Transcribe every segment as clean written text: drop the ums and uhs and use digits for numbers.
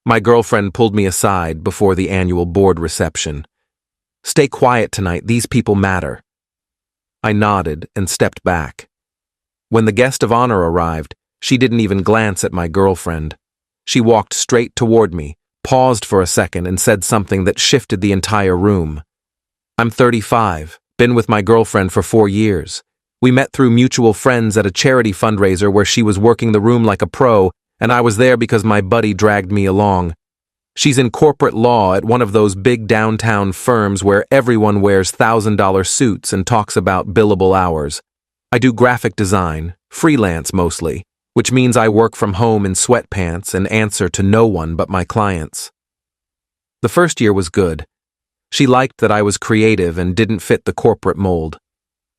My girlfriend pulled me aside before the annual board reception. "Stay quiet tonight, these people matter." I nodded and stepped back. When the guest of honor arrived, she didn't even glance at my girlfriend. She walked straight toward me, paused for a second, and said something that shifted the entire room. "I'm 35, been with my girlfriend for 4 years. We met through mutual friends at a charity fundraiser where she was working the room like a pro, and I was there because my buddy dragged me along. She's in corporate law at one of those big downtown firms where everyone wears $1,000 suits and talks about billable hours. I do graphic design, freelance mostly, which means I work from home in sweatpants and answer to no one but my clients." The first year was good. She liked that I was creative and didn't fit the corporate mold.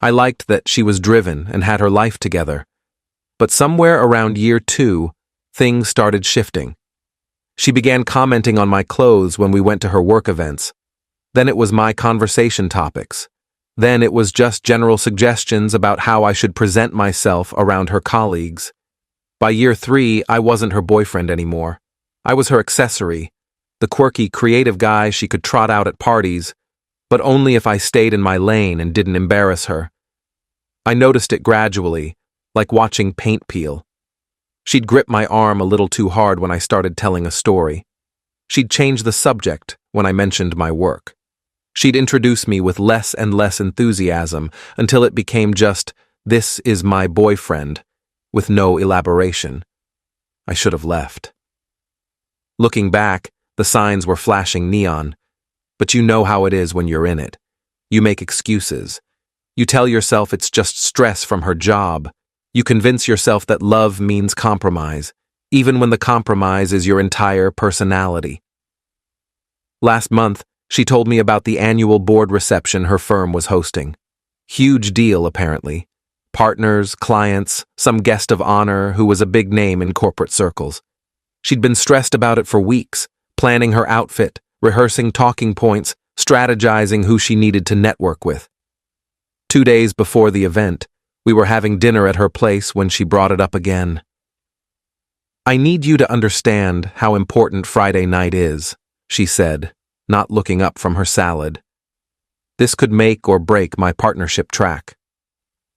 I liked that she was driven and had her life together. But somewhere around year 2, things started shifting. She began commenting on my clothes when we went to her work events. Then it was my conversation topics. Then it was just general suggestions about how I should present myself around her colleagues. By year 3, I wasn't her boyfriend anymore. I was her accessory, the quirky, creative guy she could trot out at parties, but only if I stayed in my lane and didn't embarrass her. I noticed it gradually, like watching paint peel. She'd grip my arm a little too hard when I started telling a story. She'd change the subject when I mentioned my work. She'd introduce me with less and less enthusiasm until it became just, "This is my boyfriend," with no elaboration. I should have left. Looking back, the signs were flashing neon. But you know how it is when you're in it. You make excuses. You tell yourself it's just stress from her job. You convince yourself that love means compromise, even when the compromise is your entire personality. Last month, she told me about the annual board reception her firm was hosting. Huge deal, apparently. Partners, clients, some guest of honor who was a big name in corporate circles. She'd been stressed about it for weeks, planning her outfit, rehearsing talking points, strategizing who she needed to network with. 2 days before the event, we were having dinner at her place when she brought it up again. "I need you to understand how important Friday night is," she said, not looking up from her salad. "This could make or break my partnership track."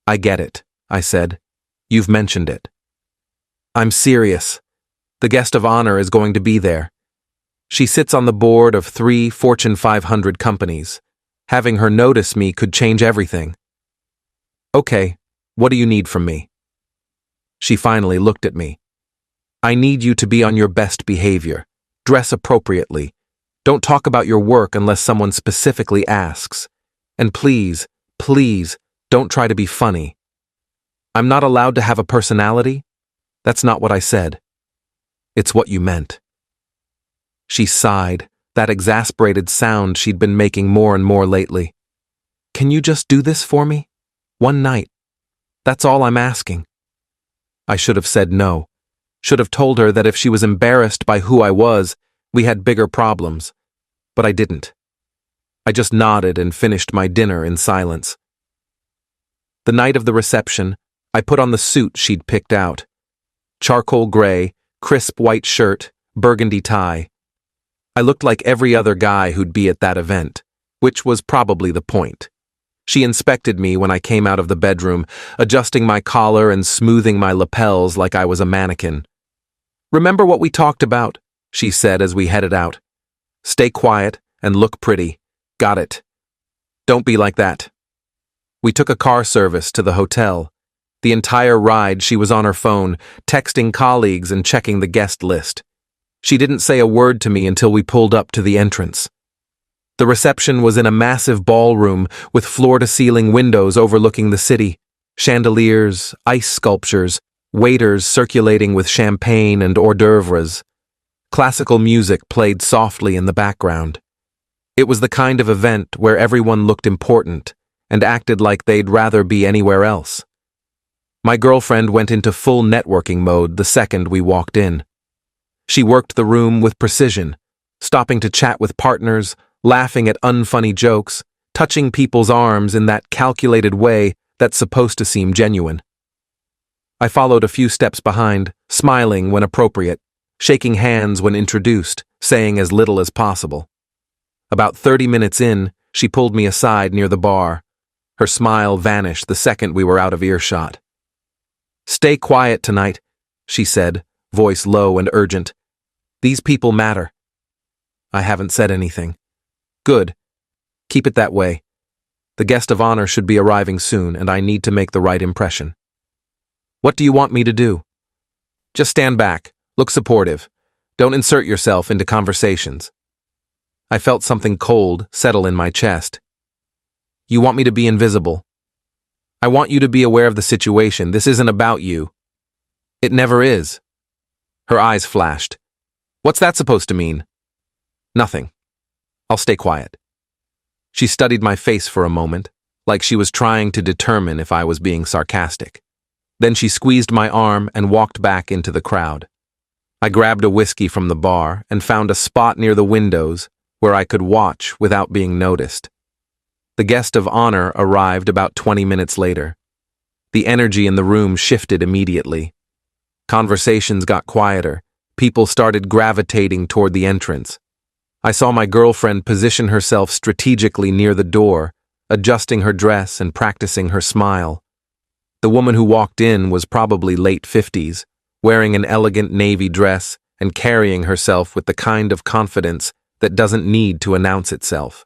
"I get it," I said. "You've mentioned it." "I'm serious. The guest of honor is going to be there. She sits on the board of 3 Fortune 500 companies. Having her notice me could change everything." "Okay, what do you need from me?" She finally looked at me. "I need you to be on your best behavior. Dress appropriately. Don't talk about your work unless someone specifically asks. And please, please, don't try to be funny." "I'm not allowed to have a personality?" "That's not what I said." "It's what you meant." She sighed, that exasperated sound she'd been making more and more lately. "Can you just do this for me? One night. That's all I'm asking." I should have said no. Should have told her that if she was embarrassed by who I was, we had bigger problems. But I didn't. I just nodded and finished my dinner in silence. The night of the reception, I put on the suit she'd picked out. Charcoal gray, crisp white shirt, burgundy tie. I looked like every other guy who'd be at that event, which was probably the point. She inspected me when I came out of the bedroom, adjusting my collar and smoothing my lapels like I was a mannequin. "Remember what we talked about?" she said as we headed out. "Stay quiet and look pretty. Got it. Don't be like that." We took a car service to the hotel. The entire ride she was on her phone, texting colleagues and checking the guest list. She didn't say a word to me until we pulled up to the entrance. The reception was in a massive ballroom with floor-to-ceiling windows overlooking the city, chandeliers, ice sculptures, waiters circulating with champagne and hors d'oeuvres. Classical music played softly in the background. It was the kind of event where everyone looked important and acted like they'd rather be anywhere else. My girlfriend went into full networking mode the second we walked in. She worked the room with precision, stopping to chat with partners, laughing at unfunny jokes, touching people's arms in that calculated way that's supposed to seem genuine. I followed a few steps behind, smiling when appropriate, shaking hands when introduced, saying as little as possible. About 30 minutes in, she pulled me aside near the bar. Her smile vanished the second we were out of earshot. "Stay quiet tonight," she said, voice low and urgent. "These people matter." I haven't said anything. Good. Keep it that way. The guest of honor should be arriving soon, and I need to make the right impression. What do you want me to do? Just stand back, look supportive. Don't insert yourself into conversations. I felt something cold settle in my chest. You want me to be invisible? I want you to be aware of the situation. This isn't about you. It never is. Her eyes flashed. What's that supposed to mean? Nothing. I'll stay quiet. She studied my face for a moment, like she was trying to determine if I was being sarcastic. Then she squeezed my arm and walked back into the crowd. I grabbed a whiskey from the bar and found a spot near the windows where I could watch without being noticed. The guest of honor arrived about 20 minutes later. The energy in the room shifted immediately. Conversations got quieter. People started gravitating toward the entrance. I saw my girlfriend position herself strategically near the door, adjusting her dress and practicing her smile. The woman who walked in was probably late 50s, wearing an elegant navy dress and carrying herself with the kind of confidence that doesn't need to announce itself.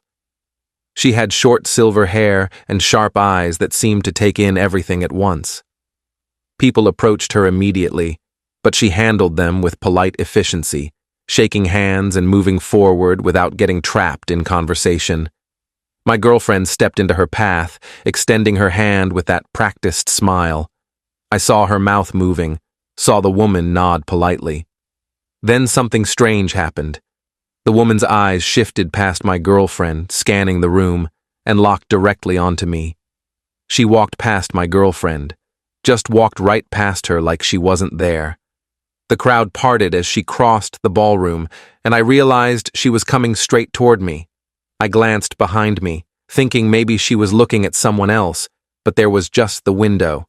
She had short silver hair and sharp eyes that seemed to take in everything at once. People approached her immediately, but she handled them with polite efficiency, shaking hands and moving forward without getting trapped in conversation. My girlfriend stepped into her path, extending her hand with that practiced smile. I saw her mouth moving, saw the woman nod politely. Then something strange happened. The woman's eyes shifted past my girlfriend, scanning the room, and locked directly onto me. She walked past my girlfriend, just walked right past her like she wasn't there. The crowd parted as she crossed the ballroom, and I realized she was coming straight toward me. I glanced behind me, thinking maybe she was looking at someone else, but there was just the window.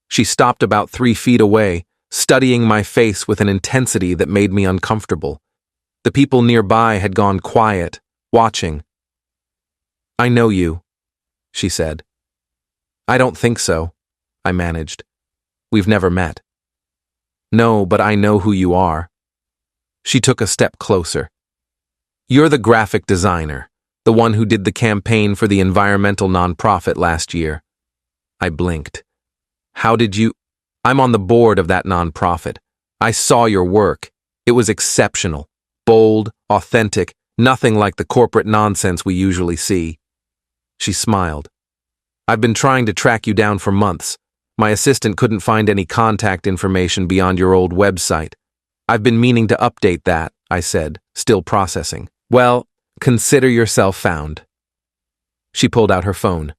She stopped about 3 feet away, studying my face with an intensity that made me uncomfortable. The people nearby had gone quiet, watching. "I know you," she said. "I don't think so," I managed. "We've never met." "No, but I know who you are." She took a step closer. "You're the graphic designer, the one who did the campaign for the environmental nonprofit last year." I blinked. "How did you—" "I'm on the board of that nonprofit. I saw your work. It was exceptional, bold, authentic, nothing like the corporate nonsense we usually see." She smiled. "I've been trying to track you down for months. My assistant couldn't find any contact information beyond your old website. I've been meaning to update that," I said, still processing. "Well, consider yourself found." She pulled out her phone.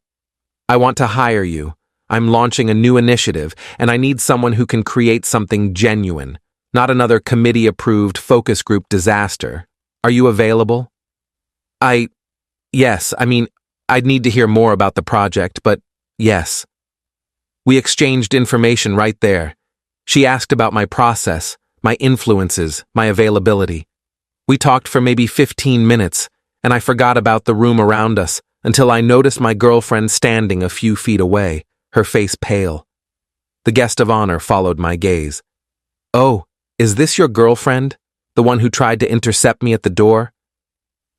"I want to hire you. I'm launching a new initiative, and I need someone who can create something genuine, not another committee-approved focus group disaster. Are you available?" Yes, I'd need to hear more about the project, but yes." We exchanged information right there. She asked about my process, my influences, my availability. We talked for maybe 15 minutes, and I forgot about the room around us until I noticed my girlfriend standing a few feet away, her face pale. The guest of honor followed my gaze. "Oh, is this your girlfriend? The one who tried to intercept me at the door?"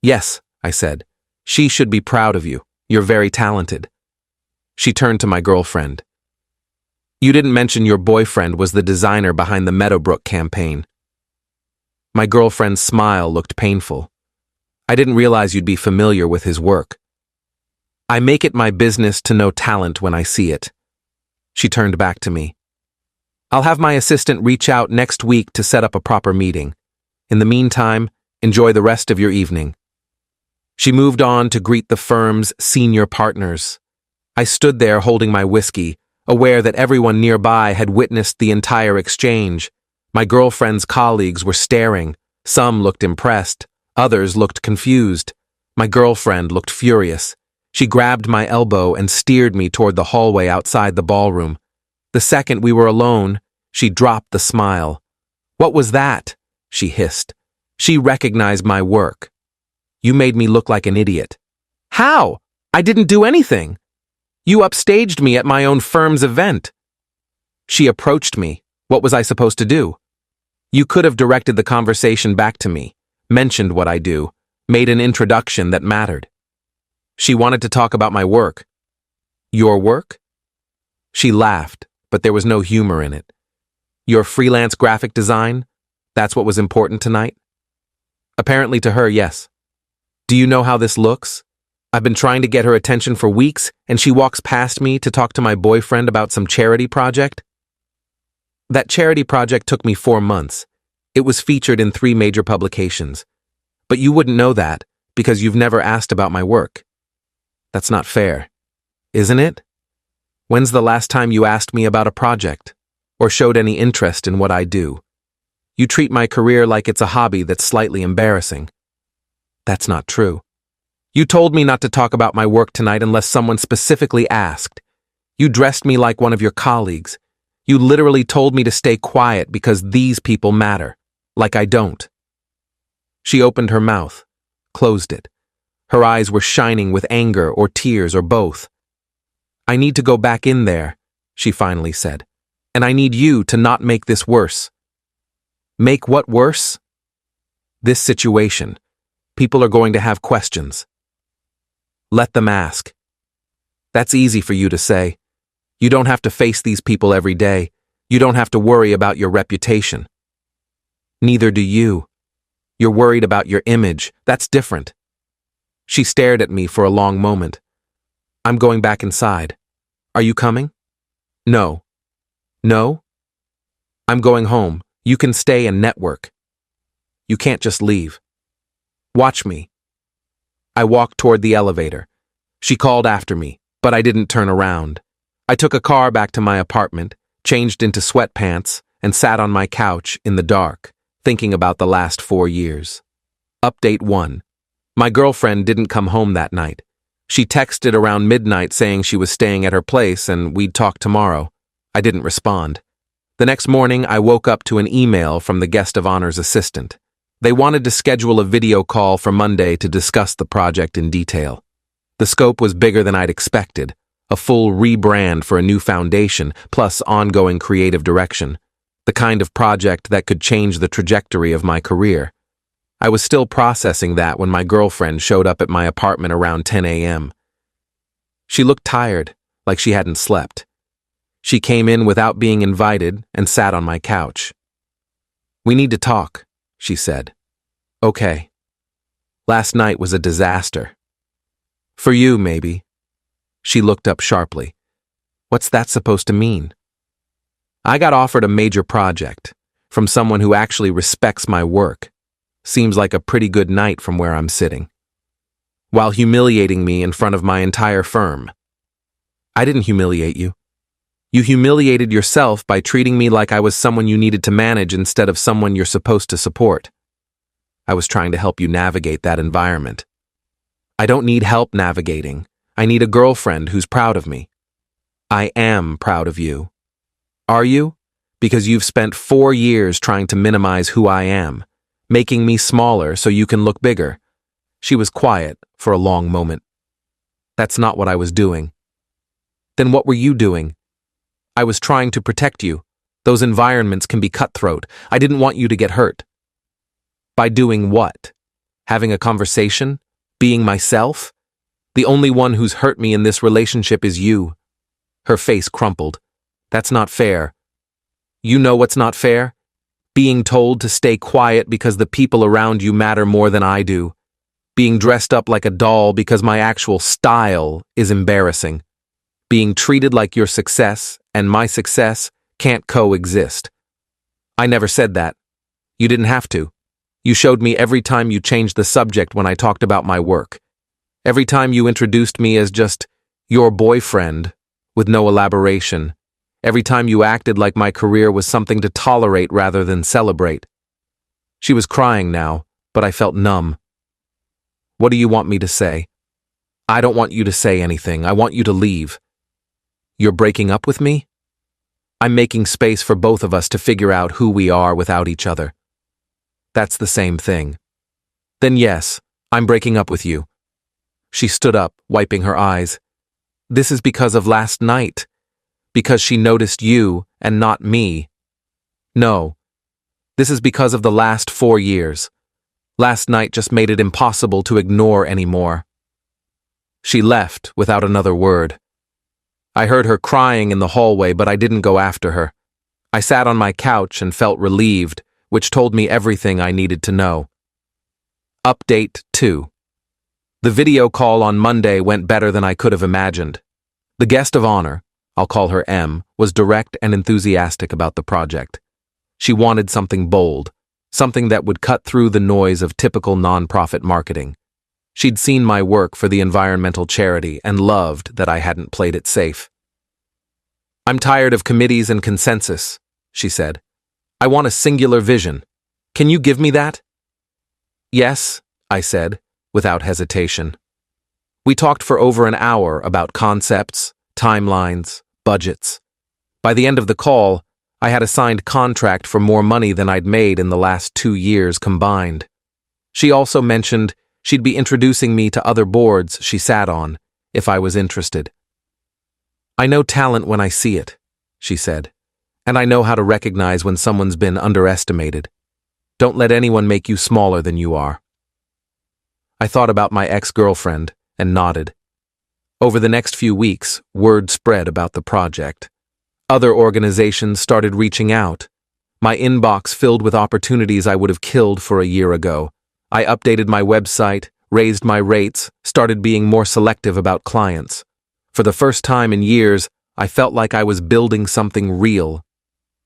"Yes," I said. "She should be proud of you. You're very talented." She turned to my girlfriend. "You didn't mention your boyfriend was the designer behind the Meadowbrook campaign." My girlfriend's smile looked painful. "I didn't realize you'd be familiar with his work." "I make it my business to know talent when I see it." She turned back to me. "I'll have my assistant reach out next week to set up a proper meeting. In the meantime, enjoy the rest of your evening." She moved on to greet the firm's senior partners. I stood there holding my whiskey, aware that everyone nearby had witnessed the entire exchange. My girlfriend's colleagues were staring. Some looked impressed. Others looked confused. My girlfriend looked furious. She grabbed my elbow and steered me toward the hallway outside the ballroom. The second we were alone, she dropped the smile. "What was that?" she hissed. She recognized my work. You made me look like an idiot. How? I didn't do anything. You upstaged me at my own firm's event. She approached me. What was I supposed to do? You could have directed the conversation back to me, mentioned what I do, made an introduction that mattered. She wanted to talk about my work. Your work? She laughed, but there was no humor in it. Your freelance graphic design? That's what was important tonight? Apparently to her, yes. Do you know how this looks? I've been trying to get her attention for weeks, and she walks past me to talk to my boyfriend about some charity project? That charity project took me 4 months. It was featured in 3 major publications. But you wouldn't know that because you've never asked about my work. That's not fair, isn't it? When's the last time you asked me about a project or showed any interest in what I do? You treat my career like it's a hobby that's slightly embarrassing. That's not true. You told me not to talk about my work tonight unless someone specifically asked. You dressed me like one of your colleagues. You literally told me to stay quiet because these people matter, like I don't. She opened her mouth, closed it. Her eyes were shining with anger or tears or both. I need to go back in there, she finally said, and I need you to not make this worse. Make what worse? This situation. People are going to have questions. Let them ask. That's easy for you to say. You don't have to face these people every day. You don't have to worry about your reputation. Neither do you. You're worried about your image. That's different. She stared at me for a long moment. I'm going back inside. Are you coming? No. No? I'm going home. You can stay and network. You can't just leave. Watch me. I walked toward the elevator. She called after me, but I didn't turn around. I took a car back to my apartment, changed into sweatpants, and sat on my couch in the dark, thinking about the last 4 years. Update 1. My girlfriend didn't come home that night. She texted around midnight saying she was staying at her place and we'd talk tomorrow. I didn't respond. The next morning, I woke up to an email from the guest of honor's assistant. They wanted to schedule a video call for Monday to discuss the project in detail. The scope was bigger than I'd expected, a full rebrand for a new foundation, plus ongoing creative direction, the kind of project that could change the trajectory of my career. I was still processing that when my girlfriend showed up at my apartment around 10 a.m. She looked tired, like she hadn't slept. She came in without being invited and sat on my couch. We need to talk, she said. Okay. Last night was a disaster. For you, maybe. She looked up sharply. What's that supposed to mean? I got offered a major project from someone who actually respects my work. Seems like a pretty good night from where I'm sitting. While humiliating me in front of my entire firm. I didn't humiliate you. You humiliated yourself by treating me like I was someone you needed to manage instead of someone you're supposed to support. I was trying to help you navigate that environment. I don't need help navigating. I need a girlfriend who's proud of me. I am proud of you. Are you? Because you've spent 4 years trying to minimize who I am, making me smaller so you can look bigger. She was quiet for a long moment. That's not what I was doing. Then what were you doing? I was trying to protect you. Those environments can be cutthroat. I didn't want you to get hurt. By doing what? Having a conversation? Being myself? The only one who's hurt me in this relationship is you. Her face crumpled. That's not fair. You know what's not fair? Being told to stay quiet because the people around you matter more than I do. Being dressed up like a doll because my actual style is embarrassing. Being treated like your success and my success can't coexist. I never said that. You didn't have to. You showed me every time you changed the subject when I talked about my work. Every time you introduced me as just your boyfriend with no elaboration. Every time you acted like my career was something to tolerate rather than celebrate. She was crying now, but I felt numb. What do you want me to say? I don't want you to say anything. I want you to leave. You're breaking up with me? I'm making space for both of us to figure out who we are without each other. That's the same thing. Then yes, I'm breaking up with you. She stood up, wiping her eyes. This is because of last night. Because she noticed you and not me. No. This is because of the last 4 years. Last night just made it impossible to ignore anymore. She left without another word. I heard her crying in the hallway, but I didn't go after her. I sat on my couch and felt relieved, which told me everything I needed to know. Update 2. The video call on Monday went better than I could have imagined. The guest of honor, I'll call her M, was direct and enthusiastic about the project. She wanted something bold, something that would cut through the noise of typical nonprofit marketing. She'd seen my work for the environmental charity and loved that I hadn't played it safe. I'm tired of committees and consensus, she said. I want a singular vision. Can you give me that? Yes, I said, without hesitation. We talked for over an hour about concepts, timelines, budgets. By the end of the call, I had a signed contract for more money than I'd made in the last 2 years combined. She also mentioned she'd be introducing me to other boards she sat on, if I was interested. I know talent when I see it, she said, and I know how to recognize when someone's been underestimated. Don't let anyone make you smaller than you are. I thought about my ex-girlfriend and nodded. Over the next few weeks, word spread about the project. Other organizations started reaching out. My inbox filled with opportunities I would have killed for a year ago. I updated my website, raised my rates, started being more selective about clients. For the first time in years, I felt like I was building something real.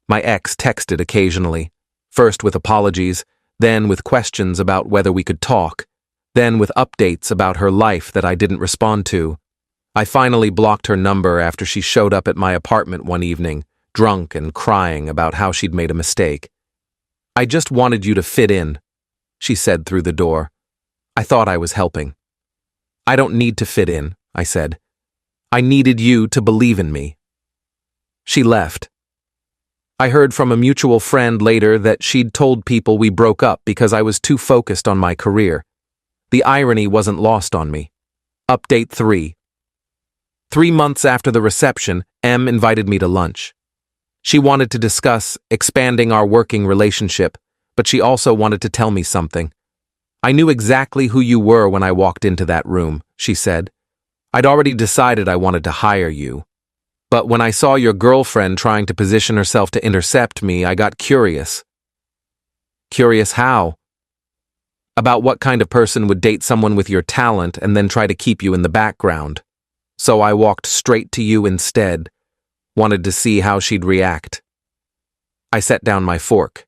My ex texted occasionally, first with apologies, then with questions about whether we could talk, then with updates about her life that I didn't respond to. I finally blocked her number after she showed up at my apartment one evening, drunk and crying about how she'd made a mistake. I just wanted you to fit in, she said through the door. I thought I was helping. I don't need to fit in, I said. I needed you to believe in me. She left. I heard from a mutual friend later that she'd told people we broke up because I was too focused on my career. The irony wasn't lost on me. Update 3. 3 months after the reception, M invited me to lunch. She wanted to discuss expanding our working relationship, but she also wanted to tell me something. I knew exactly who you were when I walked into that room, she said. I'd already decided I wanted to hire you. But when I saw your girlfriend trying to position herself to intercept me, I got curious. Curious how? About what kind of person would date someone with your talent and then try to keep you in the background. So I walked straight to you instead, wanted to see how she'd react. I set down my fork.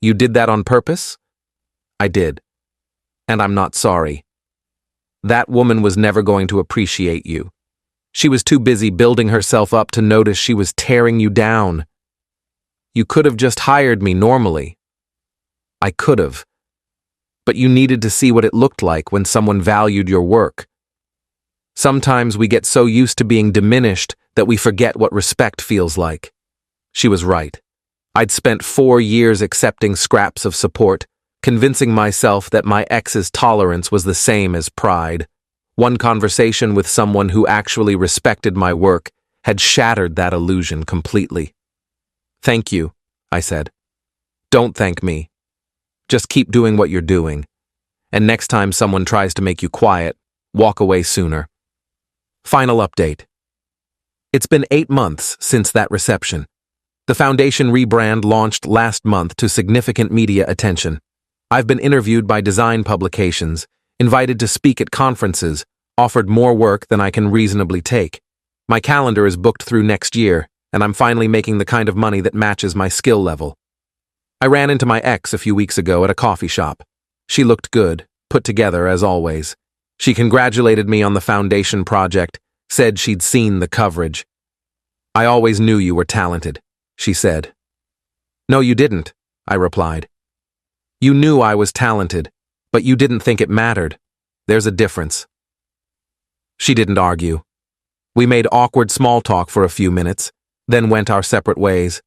You did that on purpose? I did. And I'm not sorry. That woman was never going to appreciate you. She was too busy building herself up to notice she was tearing you down. You could have just hired me normally. I could have. But you needed to see what it looked like when someone valued your work. Sometimes we get so used to being diminished that we forget what respect feels like. She was right. I'd spent 4 years accepting scraps of support, convincing myself that my ex's tolerance was the same as pride. One conversation with someone who actually respected my work had shattered that illusion completely. Thank you, I said. Don't thank me. Just keep doing what you're doing. And next time someone tries to make you quiet, walk away sooner. Final update. It's been 8 months since that reception. The foundation rebrand launched last month to significant media attention. I've been interviewed by design publications, invited to speak at conferences, offered more work than I can reasonably take. My calendar is booked through next year, and I'm finally making the kind of money that matches my skill level. I ran into my ex a few weeks ago at a coffee shop. She looked good, put together as always. She congratulated me on the foundation project, said she'd seen the coverage. I always knew you were talented, she said. No, you didn't, I replied. You knew I was talented, but you didn't think it mattered. There's a difference. She didn't argue. We made awkward small talk for a few minutes, then went our separate ways.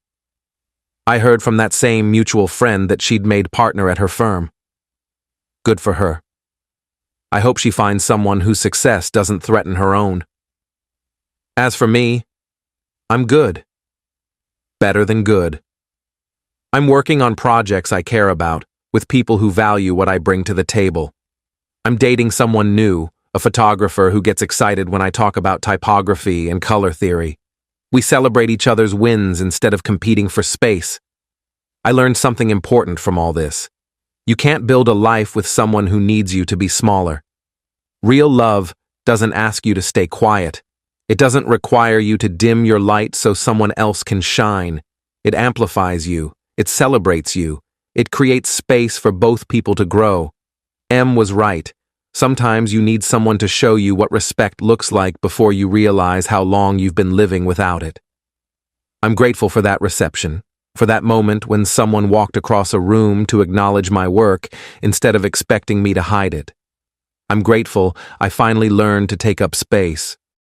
I heard from that same mutual friend that she'd made partner at her firm. Good for her. I hope she finds someone whose success doesn't threaten her own. As for me, I'm good. Better than good. I'm working on projects I care about, with people who value what I bring to the table. I'm dating someone new, a photographer who gets excited when I talk about typography and color theory. We celebrate each other's wins instead of competing for space. I learned something important from all this. You can't build a life with someone who needs you to be smaller. Real love doesn't ask you to stay quiet. It doesn't require you to dim your light so someone else can shine. It amplifies you. It celebrates you. It creates space for both people to grow. M was right. Sometimes you need someone to show you what respect looks like before you realize how long you've been living without it. I'm grateful for that reception, for that moment when someone walked across a room to acknowledge my work instead of expecting me to hide it. I'm grateful I finally learned to take up space,